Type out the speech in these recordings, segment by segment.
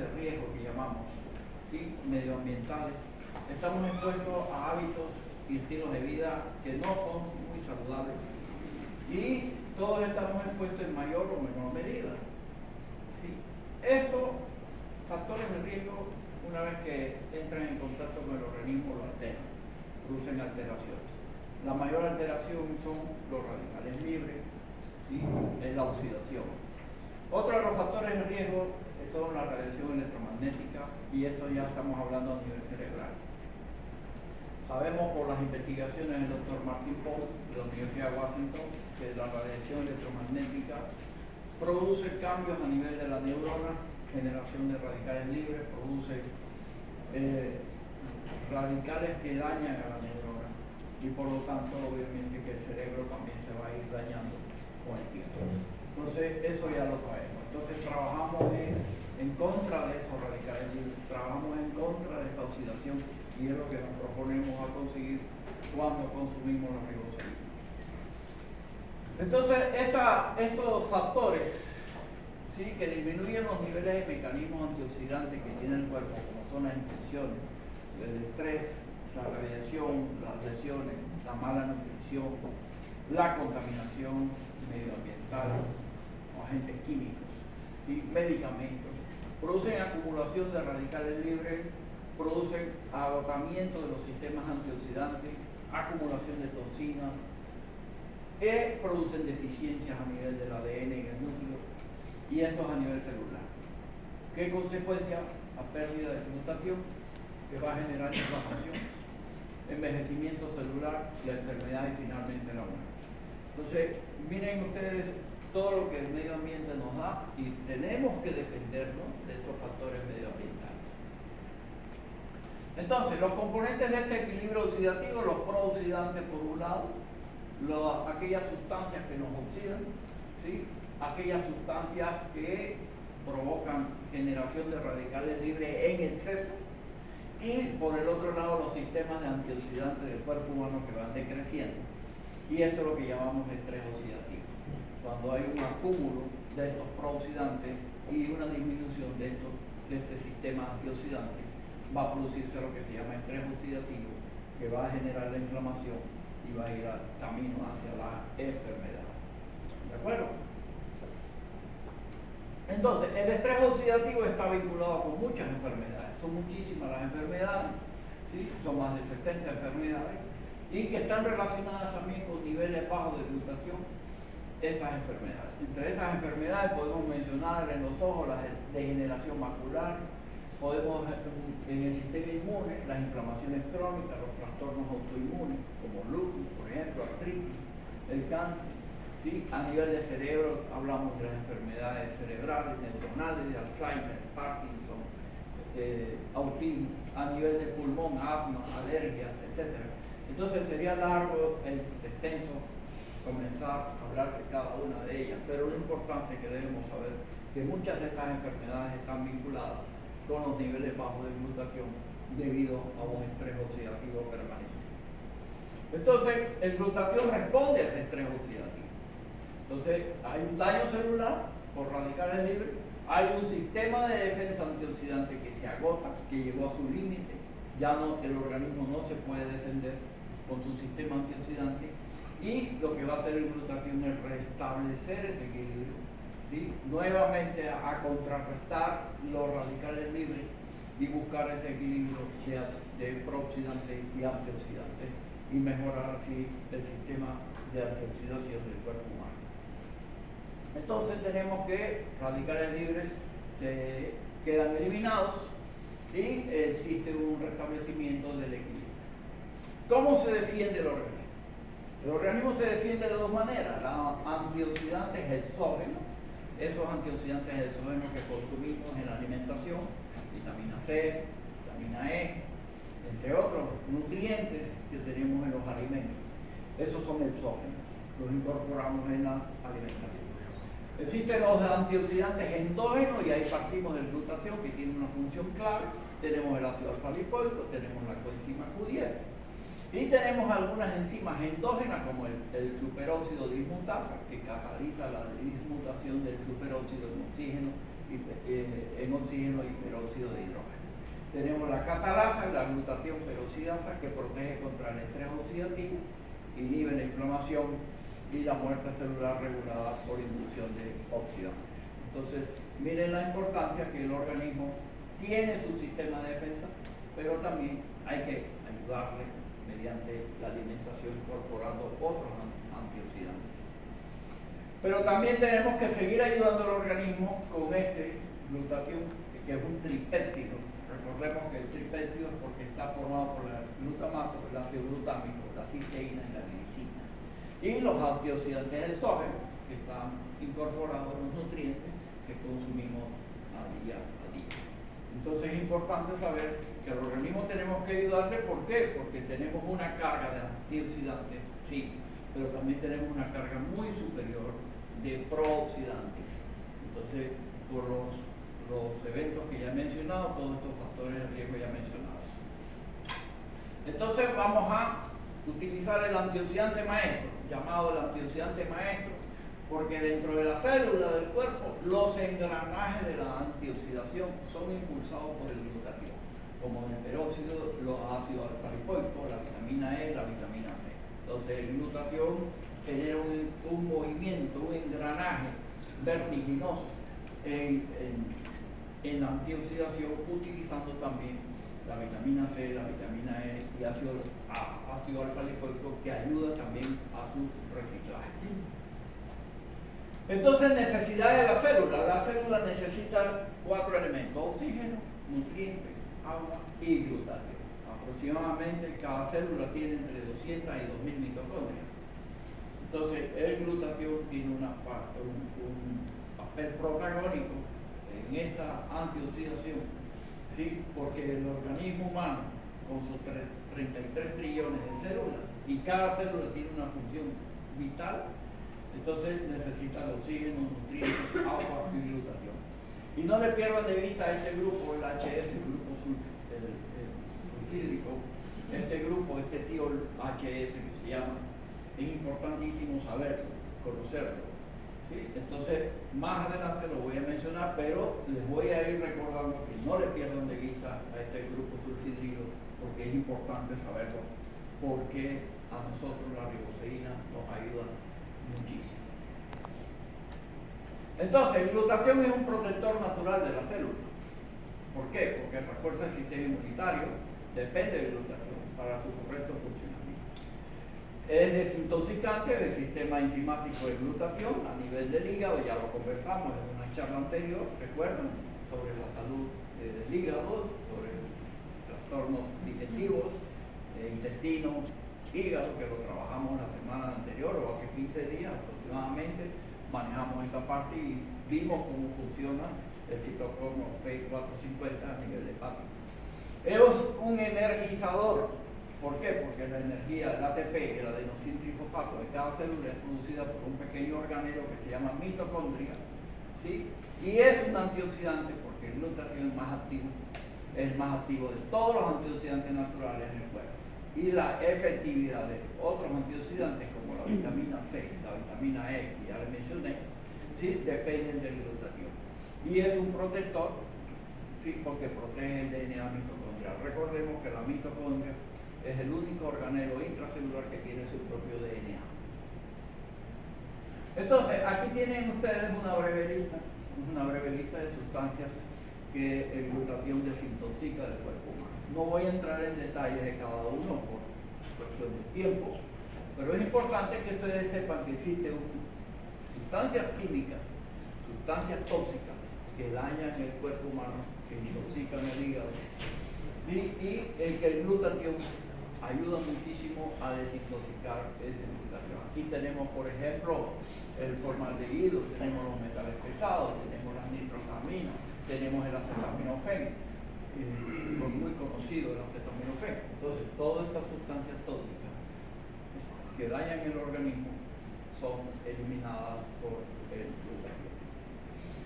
de riesgo que llamamos, ¿sí?, medioambientales. Estamos expuestos a hábitos y estilos de vida que no son muy saludables y todos estamos expuestos en mayor o menor medida, ¿sí? Estos factores de riesgo, una vez que entran en contacto con el organismo, lo alteran, producen alteraciones. La mayor alteración son los radicales libres, ¿sí?, es la oxidación. Otro de los factores de riesgo son la radiación electromagnética, y esto ya estamos hablando a nivel cerebral. Sabemos por las investigaciones del Dr. Martin Ford de la Universidad de Washington que la radiación electromagnética produce cambios a nivel de la neurona, generación de radicales libres, produce radicales que dañan a la neurona, y por lo tanto obviamente que el cerebro también se va a ir dañando con el tiempo. Entonces eso ya lo sabemos. Entonces trabajamos en contra de esos radicales libres, trabajamos en contra de esa oxidación, y es lo que nos proponemos a conseguir cuando consumimos la ribosalina. Entonces estos factores, ¿sí?, que disminuyen los niveles de mecanismos antioxidantes que tiene el cuerpo, como son las infecciones, el estrés, la radiación, las lesiones, la mala nutrición, la contaminación medioambiental, agentes químicos y medicamentos, producen acumulación de radicales libres, producen agotamiento de los sistemas antioxidantes, acumulación de toxinas, que producen deficiencias a nivel del ADN en el núcleo, y estos a nivel celular. ¿Qué consecuencia? A pérdida de glutatión, que va a generar inflamación, envejecimiento celular, la enfermedad y finalmente la muerte. Entonces, miren ustedes todo lo que el medio ambiente nos da, y tenemos que defendernos de estos factores medioambientales. Entonces, los componentes de este equilibrio oxidativo, los prooxidantes por un lado, aquellas sustancias que nos oxidan, ¿sí?, aquellas sustancias que provocan generación de radicales libres en exceso, y por el otro lado los sistemas de antioxidantes del cuerpo humano que van decreciendo, y esto es lo que llamamos estrés oxidativo. Cuando hay un acúmulo de estos prooxidantes y una disminución de este sistema antioxidante, va a producirse lo que se llama estrés oxidativo, que va a generar la inflamación y va a ir camino hacia la enfermedad. ¿De acuerdo? Entonces, el estrés oxidativo está vinculado con muchas enfermedades. Son muchísimas las enfermedades, ¿sí?, son más de 70 enfermedades, y que están relacionadas también con niveles bajos de glutatión. Esas enfermedades. Entre esas enfermedades podemos mencionar en los ojos la degeneración macular, podemos en el sistema inmune, las inflamaciones crónicas, los trastornos autoinmunes, como lupus, por ejemplo, artritis, el cáncer, ¿sí? A nivel de cerebro hablamos de las enfermedades cerebrales, neuronales, de Alzheimer, Parkinson, autismo, a nivel del pulmón, asma, alergias, etc. Entonces sería largo, extenso, comenzar a hablar de cada una de ellas, pero lo importante que debemos saber que muchas de estas enfermedades están vinculadas con los niveles bajos de glutatión debido a un estrés oxidativo permanente. Entonces, el glutatión responde a ese estrés oxidativo. Entonces, hay un daño celular por radicales libres, hay un sistema de defensa antioxidante que se agota, que llegó a su límite, ya no, el organismo no se puede defender con su sistema antioxidante, y lo que va a hacer el glutatión es restablecer ese equilibrio, ¿sí?, nuevamente a contrarrestar los radicales libres y buscar ese equilibrio de prooxidantes y antioxidantes, y mejorar así el sistema de antioxidación del cuerpo humano. Entonces tenemos que radicales libres se quedan eliminados y existe un restablecimiento del equilibrio. ¿Cómo se defiende el organismo? El organismo se defiende de dos maneras: los antioxidantes exógenos, esos antioxidantes exógenos que consumimos en la alimentación, vitamina C, vitamina E, entre otros nutrientes que tenemos en los alimentos. Esos son exógenos, los incorporamos en la alimentación. Existen los antioxidantes endógenos, y ahí partimos del glutatión, que tiene una función clave. Tenemos el ácido alfa-lipoico, tenemos la coenzima Q10, y tenemos algunas enzimas endógenas como el superóxido dismutasa, que cataliza la dismutación del superóxido en oxígeno en oxígeno y peróxido de hidrógeno. Tenemos la catalasa, la glutatión peroxidasa, que protege contra el estrés oxidativo, inhibe la inflamación y la muerte celular regulada por inducción de oxidantes. Entonces, miren la importancia que el organismo tiene su sistema de defensa, pero también hay que ayudarle mediante la alimentación incorporando otros antioxidantes. Pero también tenemos que seguir ayudando al organismo con este glutatión, que es un tripéptido. Recordemos que el tripéptido es porque está formado por el glutamato, el ácido glutámico, la cisteína y la glicina. Y los antioxidantes exógenos, que están incorporados en los nutrientes que consumimos día a día. Entonces es importante saber que al organismo tenemos que ayudarle. ¿Por qué? Porque tenemos una carga de antioxidantes, sí, pero también tenemos una carga muy superior de prooxidantes. Entonces, por los eventos que ya he mencionado, todos estos factores de riesgo ya mencionados. Entonces vamos a utilizar el antioxidante maestro, llamado el antioxidante maestro, porque dentro de la célula del cuerpo los engranajes de la antioxidación son impulsados por el glutatión, como en el peróxido, los ácidos alfa-lipoicos, la vitamina E, la vitamina C. Entonces el glutatión genera un movimiento, un engranaje vertiginoso en la antioxidación, utilizando también la vitamina C, la vitamina E y ácido alfa-lipoico, que ayuda también a su reciclaje. Entonces, necesidades de la célula. La célula necesita 4 elementos: oxígeno, nutrientes, agua y glutatión. Aproximadamente cada célula tiene entre 200 y 2000 mitocondrias. Entonces, el glutatión tiene un papel protagónico en esta antioxidación, ¿sí? Porque el organismo humano, con sus 33 trillones de células, y cada célula tiene una función vital, entonces necesita el oxígeno, nutrientes, agua y glutatión. Y no le pierdan de vista este grupo, el HS, el grupo sulfídrico, este grupo, este tío HS que se llama, es importantísimo saberlo, conocerlo. ¿Sí? Entonces, más adelante lo voy a mencionar, pero les voy a ir recordando que no le pierdan de vista a este grupo sulfhidrilo, porque es importante saberlo, porque a nosotros la riboceína nos ayuda muchísimo. Entonces, el glutatión es un protector natural de la célula. ¿Por qué? Porque refuerza el sistema inmunitario, depende del glutatión para su correcto funcionamiento. Es desintoxicante del sistema enzimático de glutatión a nivel del hígado, ya lo conversamos en una charla anterior, ¿recuerdan? Sobre la salud del hígado, sobre trastornos digestivos, intestino, hígado, que lo trabajamos la semana anterior o hace 15 días aproximadamente. Manejamos esta parte y vimos cómo funciona el citocromo P450 a nivel hepático. Es un energizador. ¿Por qué? Porque la energía, el ATP, el adenosíntrifosfato de cada célula es producida por un pequeño organelo que se llama mitocondria, ¿sí? Y es un antioxidante porque el glutatión es el más activo de todos los antioxidantes naturales en el cuerpo. Y la efectividad de otros antioxidantes como la vitamina C, la vitamina E, que ya les mencioné, ¿sí? Dependen del glutatión. Y es un protector, ¿sí? Porque protege el DNA mitocondrial. Recordemos que la mitocondria es el único organelo intracelular que tiene su propio DNA. Entonces, aquí tienen ustedes una breve lista de sustancias que el glutatión desintoxica del cuerpo humano. No voy a entrar en detalles de cada uno por cuestión de tiempo, pero es importante que ustedes sepan que existen sustancias químicas, sustancias tóxicas que dañan el cuerpo humano, que intoxican el hígado, ¿sí? Y que el glutatión ayuda muchísimo a desintoxicar ese glutatión. Aquí tenemos, por ejemplo, el formaldehído, tenemos los metales pesados, tenemos las nitrosaminas, tenemos el acetaminofén, muy conocido el acetaminofén. Entonces, todas estas sustancias tóxicas que dañan el organismo son eliminadas por el glutatión.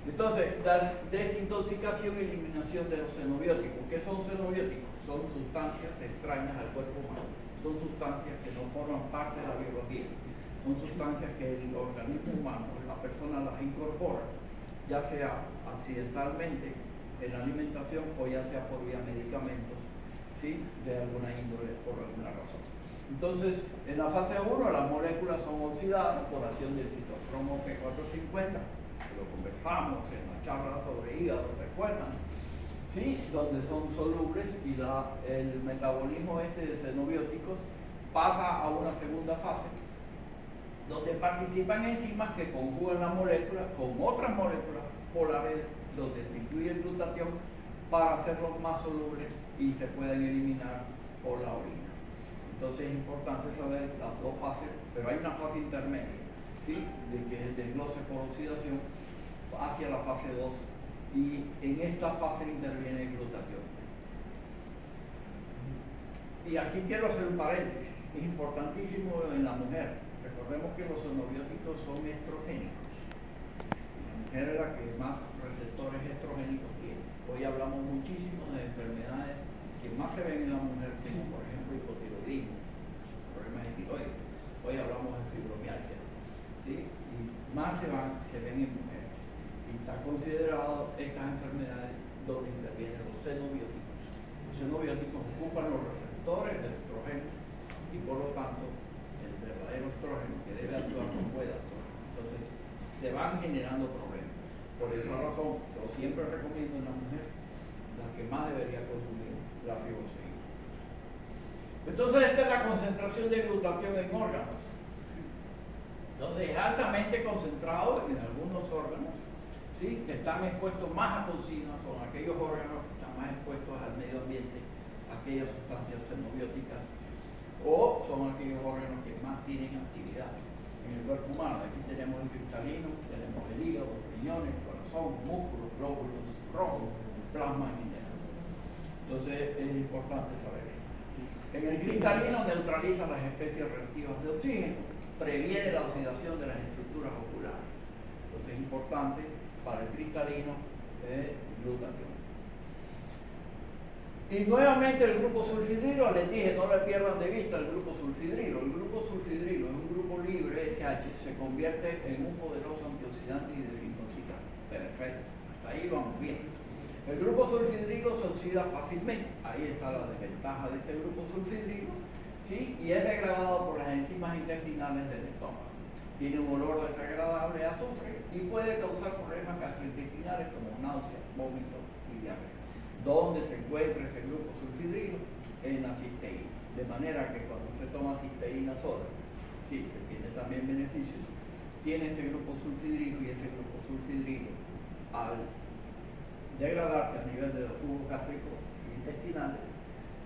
Entonces, la desintoxicación y eliminación de los xenobióticos. ¿Qué son xenobióticos? Son sustancias extrañas al cuerpo humano, son sustancias que no forman parte de la biología, son sustancias que el organismo humano, la persona las incorpora ya sea accidentalmente en la alimentación o ya sea por vía medicamentos, ¿sí? De alguna índole, por alguna razón. Entonces, en la fase 1 las moléculas son oxidadas por acción del citocromo P450, que lo conversamos en la charla sobre hígado, ¿recuerdan? ¿Sí? Donde son solubles y el metabolismo de xenobióticos pasa a una segunda fase, donde participan enzimas que conjugan la molécula con otras moléculas polares, donde se incluye el glutatión para hacerlos más solubles y se pueden eliminar por la orina. Entonces es importante saber las dos fases, pero hay una fase intermedia, ¿sí? De que es el desglose por oxidación hacia la fase 2, y en esta fase interviene el glutatión. Y aquí quiero hacer un paréntesis, es importantísimo en la mujer. Recordemos que los xenobióticos son estrogénicos. La mujer es la que más receptores estrogénicos tiene. Hoy hablamos muchísimo de enfermedades que más se ven en la mujer, como por ejemplo hipotiroidismo, problemas de tiroides. Hoy hablamos de fibromialgia, ¿sí? Y más se ven en mujeres. Y está considerado estas enfermedades donde intervienen los xenobióticos. Los xenobióticos ocupan los receptores del estrógeno y por lo tanto el verdadero estrógeno que debe actuar no puede actuar. Entonces se van generando problemas. Por esa razón, yo siempre recomiendo en la mujer la que más debería consumir la riboceína. Entonces esta es la concentración de glutatión en órganos. Entonces es altamente concentrado en algunos órganos, ¿sí? Que están expuestos más a toxinas, son aquellos órganos que están más expuestos al medio ambiente, aquellas sustancias xenobióticas, o son aquellos órganos que más tienen actividad en el cuerpo humano. Aquí tenemos el cristalino, tenemos el hígado, los riñones, el corazón, músculos, glóbulos rojos, plasma en general. Entonces es importante saber esto. En el cristalino neutraliza las especies reactivas de oxígeno, previene la oxidación de las estructuras oculares. Entonces es importante para el cristalino glutatión. Y nuevamente el grupo sulfidrilo, les dije, no le pierdan de vista el grupo sulfidrilo. El grupo sulfidrilo es un grupo libre, SH, se convierte en un poderoso antioxidante y desintoxicante. Perfecto, hasta ahí vamos bien. El grupo sulfidrilo se oxida fácilmente, ahí está la desventaja de este grupo sulfidrilo, ¿sí? Y es degradado por las enzimas intestinales del estómago. Tiene un olor desagradable a azufre y puede causar problemas gastrointestinales como náuseas, vómitos y diarrea. ¿Dónde se encuentra ese grupo sulfidrilo? En la cisteína. De manera que cuando usted toma cisteína sola, sí, que tiene también beneficios, tiene este grupo sulfidrilo, y ese grupo sulfidrilo, al degradarse a nivel de los tubos gástricos e intestinales,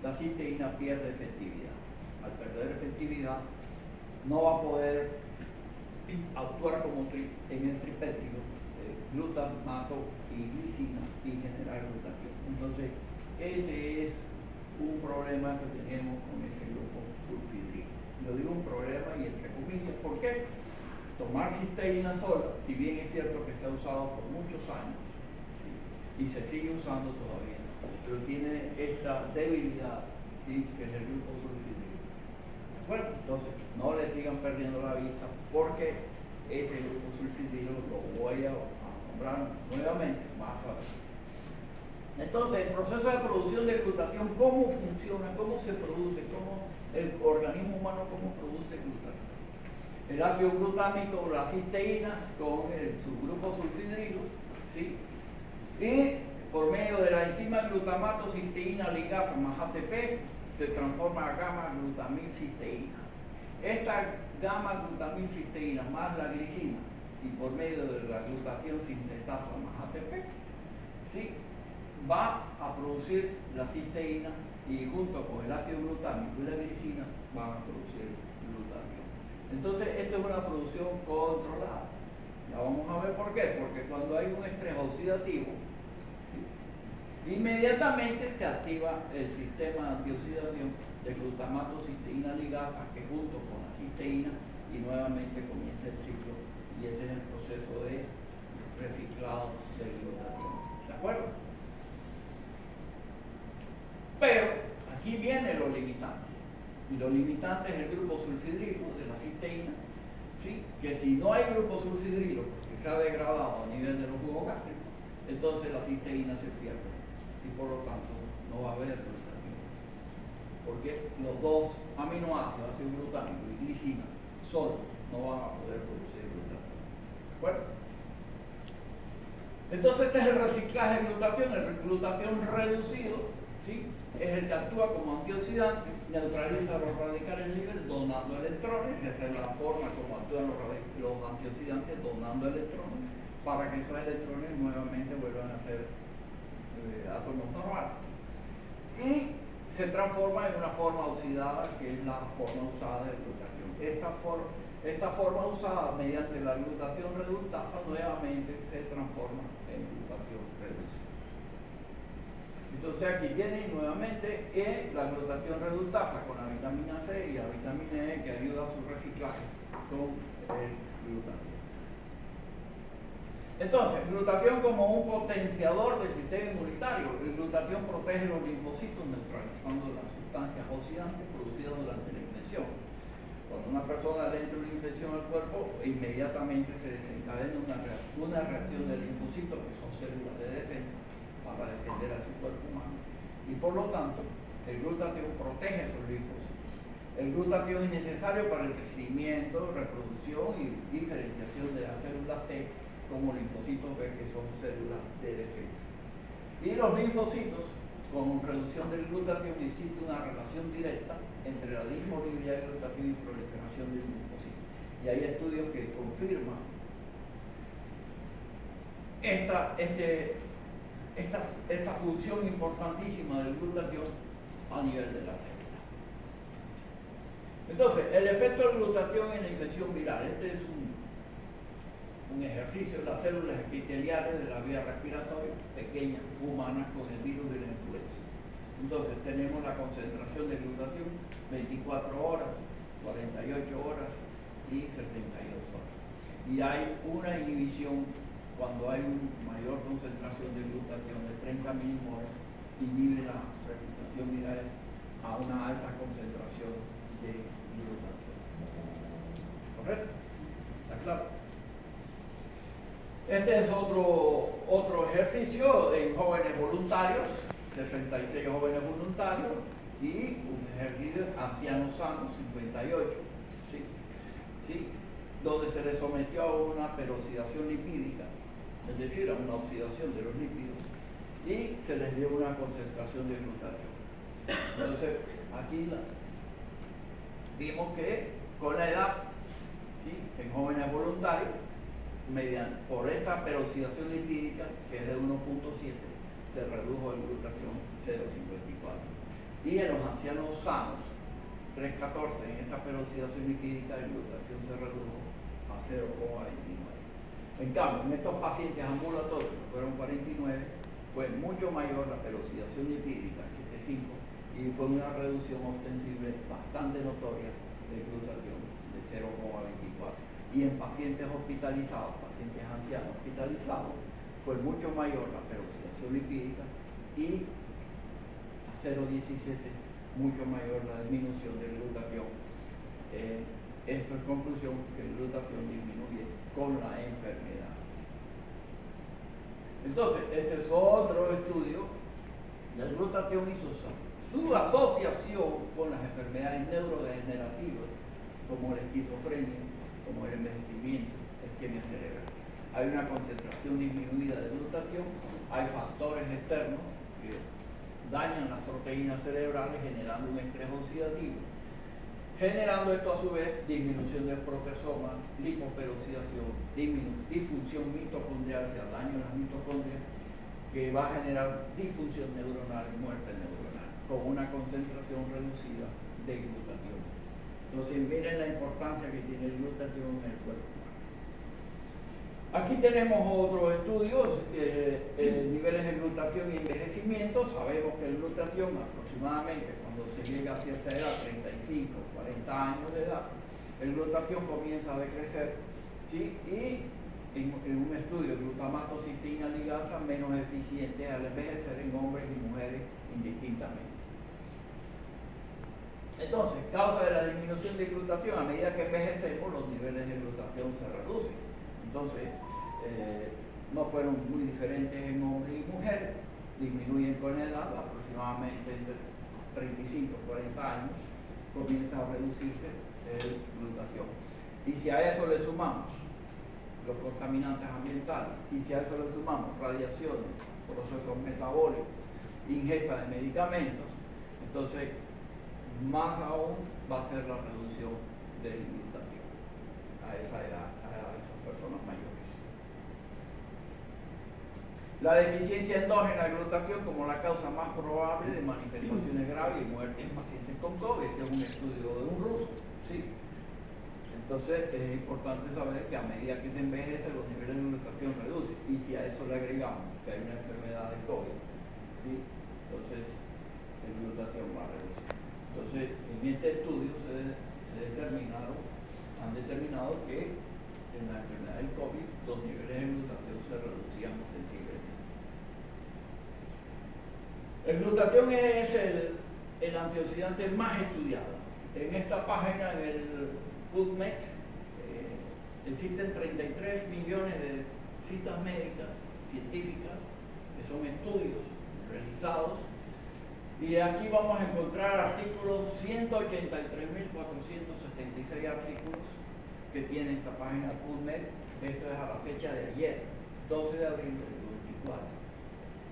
la cisteína pierde efectividad. Al perder efectividad, no va a poder actuar como en el tripéptido, glutamato y glicina, y generar glutatión. Entonces, ese es un problema que tenemos con ese grupo sulfidrilo. Lo digo un problema y entre comillas, ¿por qué? Tomar cisteína sola, si bien es cierto que se ha usado por muchos años, ¿sí? Y se sigue usando todavía, pero tiene esta debilidad, ¿sí? Que es el grupo sulfidrilo. ¿De acuerdo? Entonces, no le sigan perdiendo la vista, porque ese grupo sulfidrilo lo voy a nombrar nuevamente más adelante. Entonces, el proceso de producción de glutatión, ¿cómo funciona? ¿Cómo se produce? ¿Cómo el organismo humano cómo produce glutatión? El ácido glutámico, la cisteína, con el subgrupo sulfidrilo, ¿sí? Y por medio de la enzima glutamato cisteína ligasa más ATP, se transforma a gamma-glutamilcisteína. Esta gamma-glutamilcisteína más la glicina, y por medio de la glutatión sintetasa más ATP, ¿sí? Va a producir la cisteína, y junto con el ácido glutámico y la glicina van a producir glutatión. Entonces, esto es una producción controlada. Ya vamos a ver por qué. Porque cuando hay un estrés oxidativo, ¿sí? Inmediatamente se activa el sistema de antioxidación de glutamato cisteína ligasa, que junto con la cisteína, y nuevamente comienza el ciclo, y ese es el proceso de reciclado del glutatión. ¿De acuerdo? Pero aquí viene lo limitante. Y lo limitante es el grupo sulfidrilo de la cisteína, ¿sí? que si no hay glucosulfidrilo, porque se ha degradado a nivel de los jugos gástricos, entonces la cisteína se pierde y por lo tanto no va a haber glutatión. Porque los dos aminoácidos, ácido glutámico y glicina, solos no van a poder producir glutatión. ¿De acuerdo? Entonces este es el reciclaje de glutatión. El glutatión reducido, ¿sí?, es el que actúa como antioxidante, neutraliza los radicales libres donando electrones. Esa es la forma como actúan los antioxidantes, donando electrones, para que esos electrones nuevamente vuelvan a ser átomos normales. Y se transforma en una forma oxidada, que es la forma usada del glutatión. Esta forma usada mediante la glutatión reductasa nuevamente se transforma en glutatión reducida. Entonces aquí tienen nuevamente la glutatión reductasa con la vitamina C y la vitamina E, que ayuda a su reciclaje con el glutatión. Entonces, glutatión como un potenciador del sistema inmunitario. El glutatión protege los linfocitos neutralizando las sustancias oxidantes producidas durante la infección. Cuando una persona le entra una infección al cuerpo, inmediatamente se desencadena una reacción de linfocitos, que son células de defensa, para defender a su cuerpo humano. Y por lo tanto, el glutatión protege esos linfocitos. El glutatión es necesario para el crecimiento, reproducción y diferenciación de las células T como linfocitos B, que son células de defensa. Y los linfocitos, con reducción del glutatión, existe una relación directa entre la disponibilidad de glutatión y proliferación del linfocito. Y hay estudios que confirman esta función importantísima del glutatión a nivel de la célula. Entonces, el efecto del glutatión en la infección viral. Este es un ejercicio de las células epiteliales de la vía respiratoria, pequeñas, humanas, con el virus de la influenza. Entonces, tenemos la concentración de glutatión 24 horas, 48 horas y 72 horas. Y hay una inhibición cuando hay una mayor concentración de glutatión de 30 milimoles, inhibe la replicación viral a una alta concentración de glutatión. ¿Correcto? ¿Está claro? Este es otro ejercicio en jóvenes voluntarios, 66 jóvenes voluntarios, y un ejercicio ancianos sanos, 58, ¿sí? Donde se les sometió a una peroxidación lipídica, es decir, a una oxidación de los lípidos, y se les dio una concentración de glutatión. Entonces, aquí vimos que con la edad, ¿sí?, en jóvenes voluntarios, por esta peroxidación lipídica, que es de 1.7, se redujo el glutatión 0.54. Y en los ancianos sanos, 3.14, en esta peroxidación lipídica, el glutatión se redujo a 0.29. En cambio, en estos pacientes ambulatorios, que fueron 49, fue mucho mayor la peroxidación lipídica, 7.5, y fue una reducción ostensible bastante notoria del glutatión de 0.24. Y en pacientes hospitalizados, pacientes ancianos hospitalizados, fue mucho mayor la peroxidación lipídica y a 0.17 mucho mayor la disminución del glutatión. Esto es conclusión que el glutatión disminuye con la enfermedad. Entonces, este es otro estudio del glutatión y su asociación con las enfermedades neurodegenerativas como la esquizofrenia, como el envejecimiento, isquemia cerebral. Hay una concentración disminuida de glutatión, hay factores externos que dañan las proteínas cerebrales generando un estrés oxidativo, generando esto a su vez disminución del proteasoma, lipoperoxidación, disfunción mitocondrial, o sea, daño en las mitocondrias, que va a generar disfunción neuronal y muerte neuronal, con una concentración reducida de glutatión. Entonces, miren la importancia que tiene el glutatión en el cuerpo humano. Aquí tenemos otros estudios, niveles de glutatión y envejecimiento. Sabemos que el glutatión, aproximadamente cuando se llega a cierta edad, 35, 40 años de edad, el glutatión comienza a decrecer, ¿sí? Y en un estudio, glutamato, cisteína, ligasa, menos eficientes al envejecer en hombres y mujeres indistintamente. Entonces, causa de la disminución de glutatión, a medida que envejecemos, los niveles de glutatión se reducen. Entonces, no fueron muy diferentes en hombre y mujer, disminuyen con la edad, aproximadamente entre 35 y 40 años, comienza a reducirse el glutatión. Y si a eso le sumamos los contaminantes ambientales, y si a eso le sumamos radiaciones, procesos metabólicos, ingesta de medicamentos, entonces más aún va a ser la reducción del glutatión a esa edad, a esas personas mayores. La deficiencia endógena de glutatión como la causa más probable de manifestaciones graves y muerte en pacientes con COVID, que es un estudio de un ruso, ¿sí? Entonces es importante saber que a medida que se envejece los niveles de glutatión reducen, y si a eso le agregamos que hay una enfermedad de COVID, ¿sí? Entonces el glutatión va a reducir. Entonces en este estudio han determinado que en la enfermedad del COVID los niveles de glutatión se reducían sensiblemente. El glutatión es el antioxidante más estudiado. En esta página, en el PubMed, existen 33 millones de citas médicas, científicas, que son estudios realizados, y aquí vamos a encontrar artículos, 183.476 artículos que tiene esta página PubMed. Esto es a la fecha de ayer, 12 de abril del 24,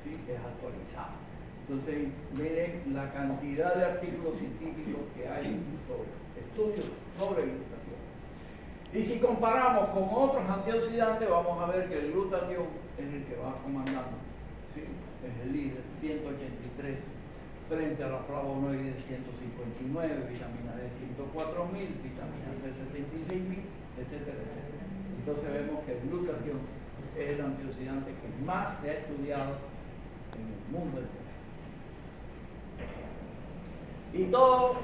¿sí? Que es actualizado. Entonces, miren la cantidad de artículos científicos que hay sobre estudios sobre glutatión. Y si comparamos con otros antioxidantes, vamos a ver que el glutatión es el que va comandando, ¿sí? Es el líder, 183, frente a la flavonoide 159, vitamina D 104.000, vitamina C 76.000, etcétera, etcétera. Entonces vemos que el glutatión es el antioxidante que más se ha estudiado en el mundo entero. Y todo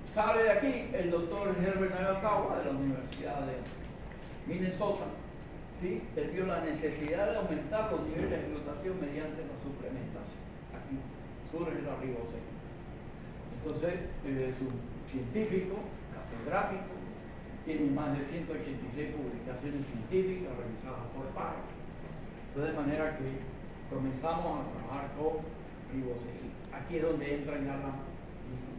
sale de aquí. El doctor Herbert Nagasawa de la Universidad de Minnesota, ¿sí? Él vio la necesidad de aumentar los niveles de glutatión mediante la suplementación. Aquí surge la riboseína. Entonces, es un científico, catedrático, tiene más de 186 publicaciones científicas revisadas por pares. Entonces, de manera que comenzamos a trabajar con riboseína. Aquí es donde entra ya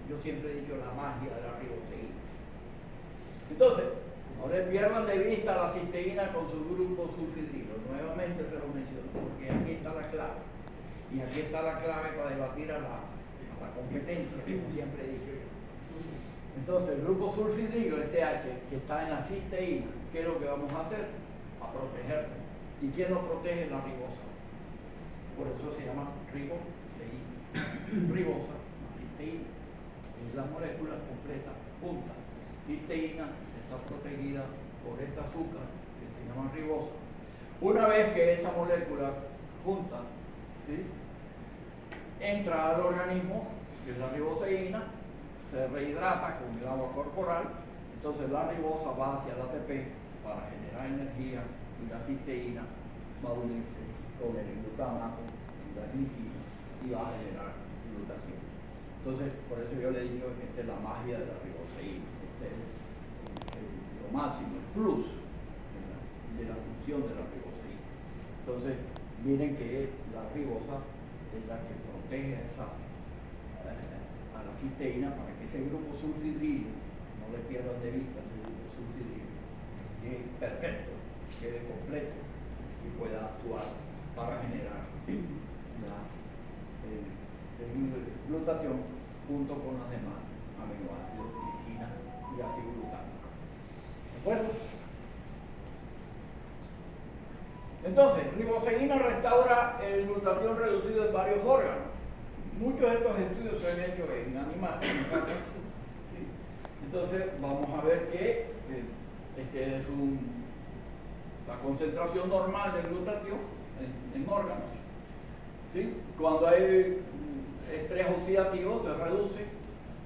yo siempre he dicho, la magia de la riboseína. Entonces, no le pierdan de vista la cisteína con su grupo sulfidrilo. Nuevamente se lo menciono, porque aquí está la clave. Y aquí está la clave para debatir a la competencia, como siempre he dicho yo. Entonces, el grupo sulfidrilo, SH, que está en la cisteína, ¿qué es lo que vamos a hacer? A protegerlo. ¿Y quién lo protege? La ribosa. Por eso se llama riboseína. Ribosa, la cisteína, es la molécula completa, junta. Cisteína está protegida por este azúcar que se llama ribosa. Una vez que esta molécula junta, ¿sí?, entra al organismo, que es la riboseína, se rehidrata con el agua corporal, entonces la ribosa va hacia el ATP para generar energía y la cisteína va a unirse con el glutamato y la glicina y va a generar glutatión. Entonces, por eso yo le digo que esta es la magia de la riboseína, este es lo máximo, el plus de la función de la riboseína. Entonces, miren que la ribosa es la que protege a la cisteína para que ese grupo sulfidrilo, no le pierdan de vista ese grupo sulfidrilo, quede perfecto, quede completo y pueda actuar para generar el glutatión junto con los demás aminoácidos, glicina y ácido glutámico. ¿De acuerdo? Entonces, riboseína restaura el glutatión reducido en varios órganos. Muchos de estos estudios se han hecho en animales, en ratas, ¿sí? Entonces, vamos a ver que este es la concentración normal del glutatión en órganos, ¿sí? Cuando hay estrés oxidativo se reduce,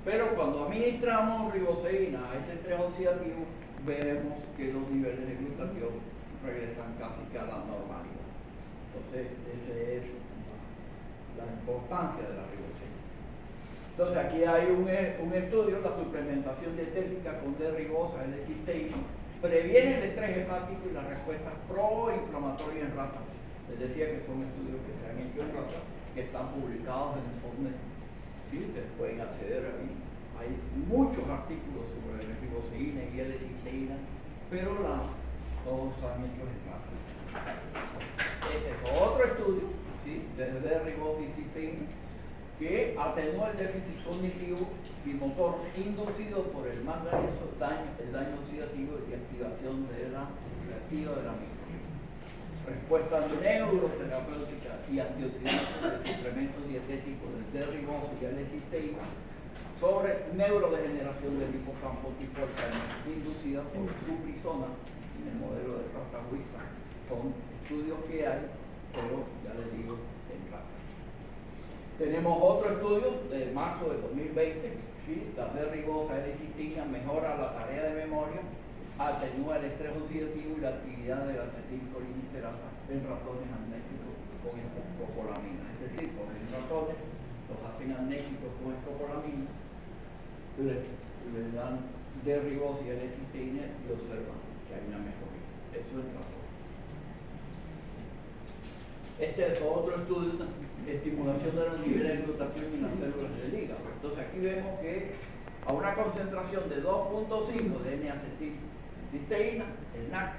pero cuando administramos riboseína a ese estrés oxidativo, veremos que los niveles de glutatión regresan casi que a la normalidad. Entonces, esa es la importancia de la riboseína. Entonces aquí hay un estudio, la suplementación dietética con D-ribosa, L-cisteína, previene el estrés hepático y las respuestas proinflamatorias en ratas. Les decía que son estudios que se han hecho en ratas, que están publicados en el PubMed. Y ustedes pueden acceder ahí. Hay muchos artículos sobre la riboceína y L-cisteína, pero todos se han hecho en ratas. Este es otro estudio, ¿sí?, de D-ribosa y cisteína, que atenúa el déficit cognitivo y motor inducido por el manganeso, el daño oxidativo y activación de la reactiva de la microbiota. Respuesta neuroterapéutica y antioxidante de suplementos dietéticos del D-ribosa y L-cisteína sobre neurodegeneración del hipocampo tipo Alzheimer inducida por suprisona en el modelo de rata Wilson. Son estudios que hay, pero ya les digo, en ratas. Tenemos otro estudio de marzo de 2020, ¿sí? La D-ribosa L-cisteína mejora la tarea de memoria, atenúa el estrés oxidativo y la actividad de la acetilcolinesterasa en ratones amnésicos con escopolamina. Es decir, con los ratones los hacen amnésicos con escopolamina, le dan D-ribosa y L-cisteína y observan que hay una mejoría. Eso es ratón. Este es otro estudio, estimulación de los niveles de glutatión en las células del hígado. Entonces aquí vemos que a una concentración de 2.5 de N-acetilcisteína, el NAC,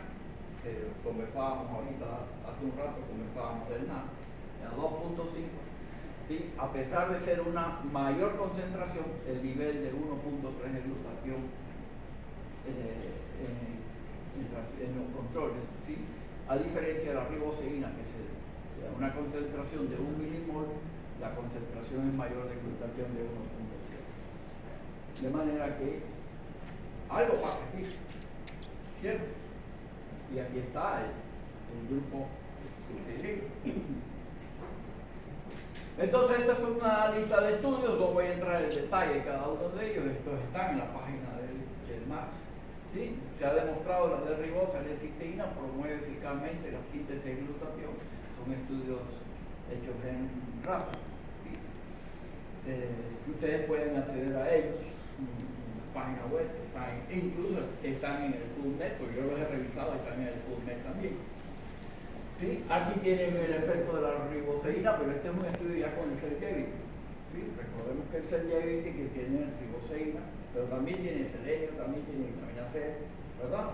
que conversábamos ahorita, hace un rato conversábamos del NAC, a 2.5, ¿sí?, a pesar de ser una mayor concentración, el nivel de 1.3 de glutatión en los controles, ¿sí?, a diferencia de la riboceína, que a una concentración de 1 milimol, la concentración es mayor de glutatión de 1.7. De manera que algo pasa aquí, ¿cierto? Y aquí está el grupo sugerente. Entonces, esta es una lista de estudios, no voy a entrar en detalle en cada uno de ellos, estos están en la página del MATS. ¿Sí? Se ha demostrado la D-ribosa, la L-cisteína promueve eficazmente la síntesis de glutatión. Son estudios hechos en ratas. ¿Sí? Ustedes pueden acceder a ellos en la página web, incluso están en el PubMed, porque yo los he revisado, están en el PubMed también. ¿Sí? Aquí tienen el efecto de la riboceína, pero este es un estudio ya con el Cell-Gevity. ¿Sí? Recordemos que el Cell-Gevity que tiene riboceína, pero también tiene selenio, también tiene vitamina C, ¿verdad?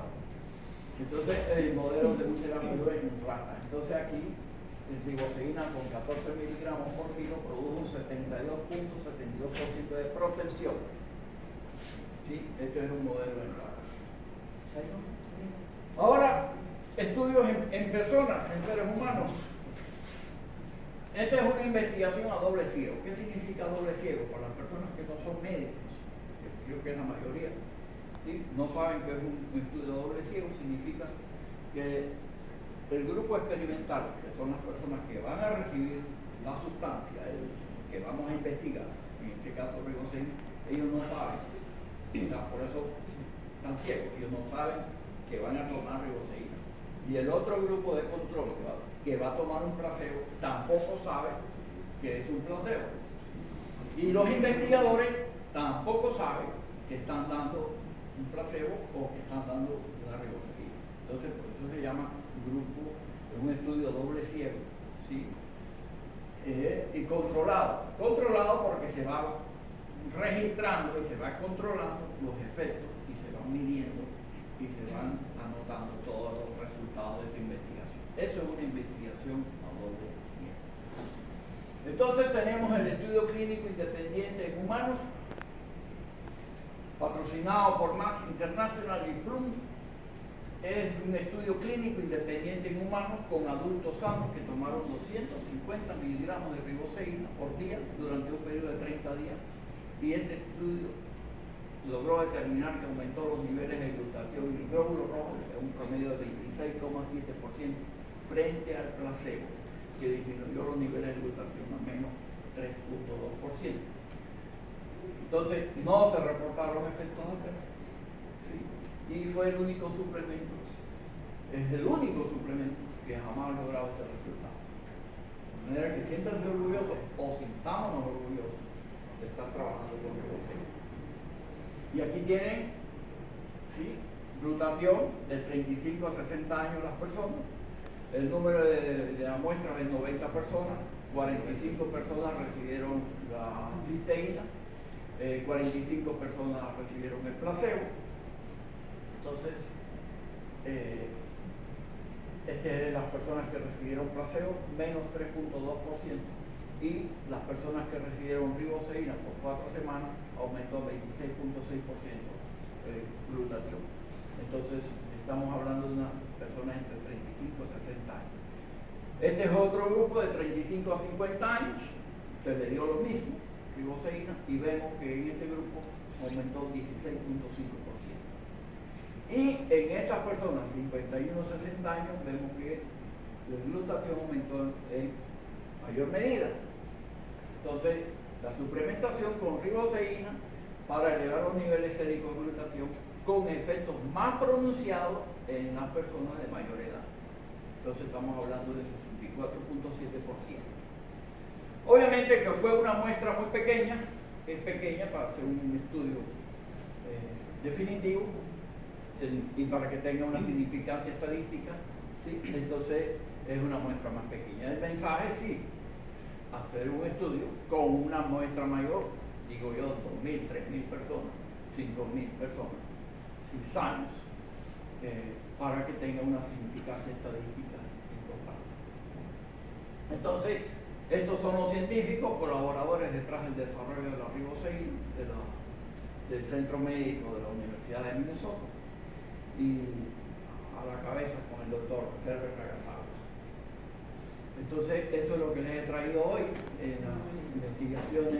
Entonces, el modelo de úlcera pylori en rata. Entonces aquí, el riboceína con 14 miligramos por kilo produjo un 72.72% de protección. ¿Sí? Este es un modelo en ratas. Ahora, estudios en personas, en seres humanos. Esta es una investigación a doble ciego. ¿Qué significa doble ciego? Para las personas que no son médicos, creo que es la mayoría, ¿sí?, no saben que es un estudio a doble ciego. Significa que el grupo experimental, que son las personas que van a recibir la sustancia que vamos a investigar, en este caso riboceína, ellos no saben, o sea, por eso están ciegos, ellos no saben que van a tomar riboceína. Y el otro grupo de control que va a tomar un placebo tampoco sabe que es un placebo. Y los investigadores tampoco saben que están dando un placebo o que están dando una riboceína. Entonces, por eso se llama grupo, es un estudio doble ciego, ¿sí? Y controlado porque se va registrando y se va controlando los efectos y se van midiendo y se van anotando todos los resultados de esa investigación. Eso es una investigación a doble ciego. Entonces tenemos el estudio clínico independiente en humanos, patrocinado por MATS International y Plum. Es un estudio clínico independiente en humanos con adultos sanos que tomaron 250 miligramos de riboceína por día durante un periodo de 30 días. Y este estudio logró determinar que aumentó los niveles de glutatión y glóbulos rojos en un promedio de 26,7% frente al placebo, que disminuyó los niveles de glutatión a menos 3,2%. Entonces, no se reportaron efectos adversos. ¿Sí? Y fue el único suplemento, es el único suplemento que jamás ha logrado este resultado. De manera que siéntanse orgullosos o sintámonos orgullosos de estar trabajando con riboceína. Y aquí tienen, ¿sí?, glutatión de 35 a 60 años las personas. El número de la muestra es 90 personas, 45 personas recibieron la cisteína, 45 personas recibieron el placebo. Entonces, este es de las personas que recibieron placebo, menos 3.2%, y las personas que recibieron riboceína por 4 semanas aumentó 26.6% el glutatión. Entonces, estamos hablando de unas personas entre 35 y 60 años. Este es otro grupo de 35 a 50 años, se le dio lo mismo, riboceína, y vemos que en este grupo aumentó 16.5%. Y en estas personas, 51 a 60 años, vemos que el glutatión aumentó en mayor medida. Entonces, la suplementación con riboceína para elevar los niveles séricos de glutatión con efectos más pronunciados en las personas de mayor edad. Entonces estamos hablando de 64.7%. Obviamente que fue una muestra muy pequeña, es pequeña para hacer un estudio definitivo y para que tenga una significancia estadística, ¿sí? Entonces es una muestra más pequeña. El mensaje sí, hacer un estudio con una muestra mayor, digo yo, 2.000, 3.000 personas, 5.000 personas, ¿sí?, sanos, para que tenga una significancia estadística importante. Entonces, estos son los científicos colaboradores detrás del desarrollo de la riboceína del Centro Médico de la Universidad de Minnesota, y a la cabeza con el doctor Herbert Ragasawa. Entonces, eso es lo que les he traído hoy en las investigaciones